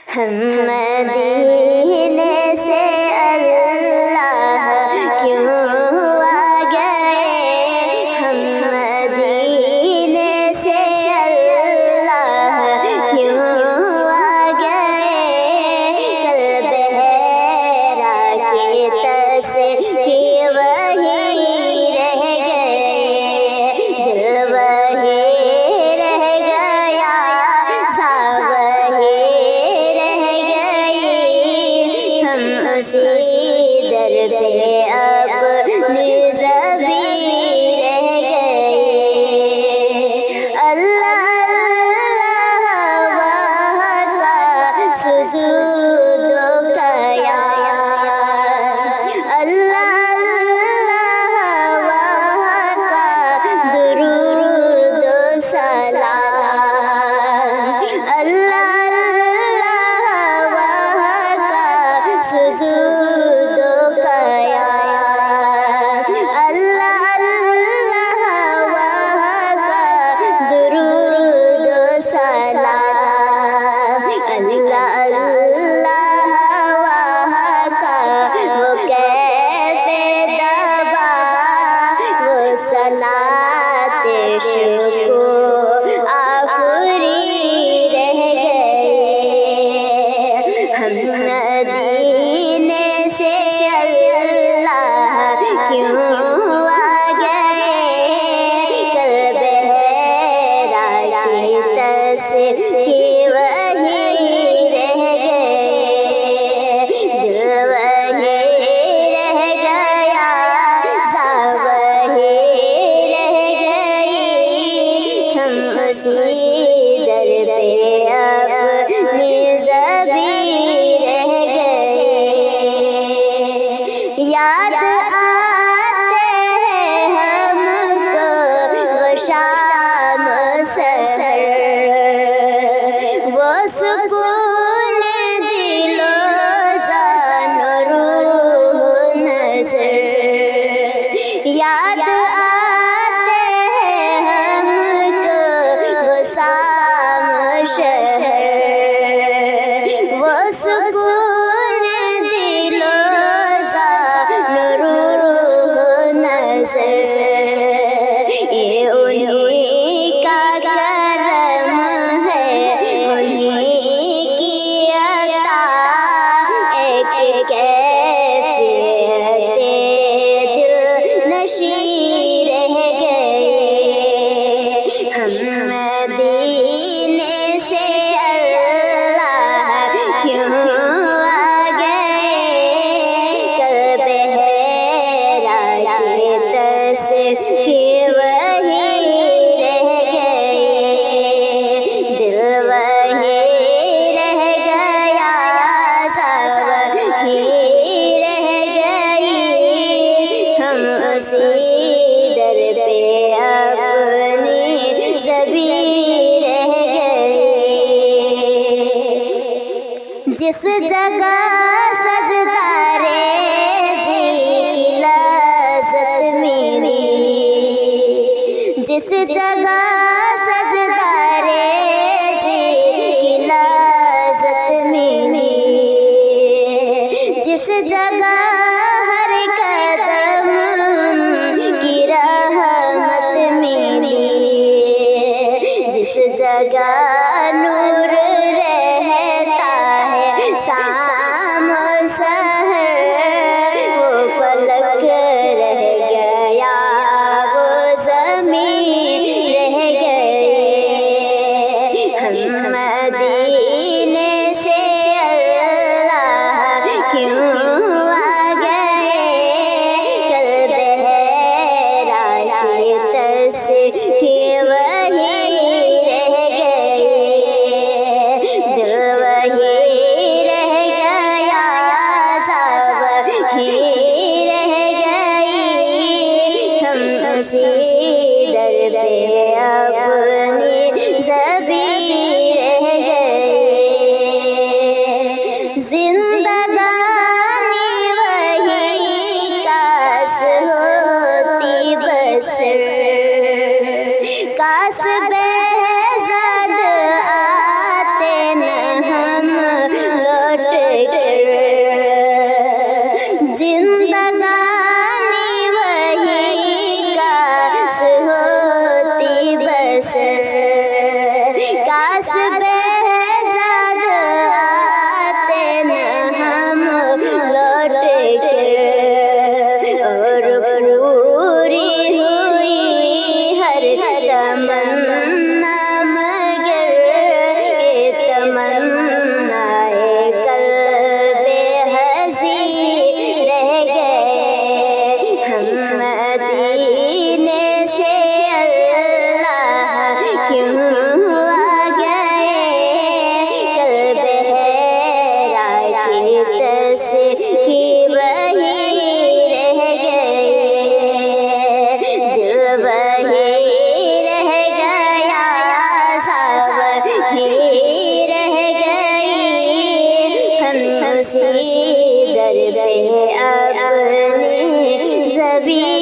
ہم مدینے سے اللہ کیوں آ گئے، ہم مدینے سے اللہ کیوں آ گئے، قلب حیرا کی تسکی وہی رہ گئے، دل وہی رہ گیا، سا وہی رہ گئی، ہم اسی در پہ اپنی زبیں رہ گئے، اللہ اللہ وہاں کا سجود و قیام، اللہ اللہ وہاں کا درود و سلام، اللہ اللہ وہاں کا سجود و قیام، اللہ اللہ وہاں کا درود و سلام، اللہ اللہ وہاں کا وہ کیف دوا، وہ صلاۃ شکر آفری رہ گئے، ہم مدینے سے اللہ کیوں آ گئے، قلب حیرا کی تسکی وہی رہ گئے، دل وہی رہ گیا، سا وہی رہ گئی، ہم اسی در پہ اپنی زبیں رہ گئے، یاد آتے ہیں ہم کو وہ شام سحر، وہ سکون دل و جان و روح نظر، یاد آتے ہیں ہم کو وہ شام شہر، وہ سکون دل و جان و روح نظر، یہ انہی کا کرم ہے، انہی کی عطا، ایک کیفیت دل نشیں رہ گئے، ہم مدینے سے اللہ کیوں آ گئے، قلب حیرا کی تسکی وہی رہ گئے، دل وہی رہ گیا، سا وہی رہ گئی، ہم اسی در پہ اپنی زبیں رہ گئے، جس جگہ سجدہ ریزی کی لذت ملی، جس جگہ سجدہ ریزی کی لذت ملی، جس جگہ ہر قدم کی رحمت ملی، جس جگہ نور رہتا ہے شام و سحر، وہ فلک رہ گیا، وہ زمین رہ گئے، ہم مدینے سے اللہ کیوں آ گئے، قلب حیرا کی تسکی وہی رہ گئے، دل وہی رہ گیا، سا وہی رہ گئی، ہم اسی در پہ اپنی زبیں رہ گئے، زندگانی وہی کاس ہوتی بسر، کاس بہزاد آتے نہ ہم اسی در پہ اپنی زبی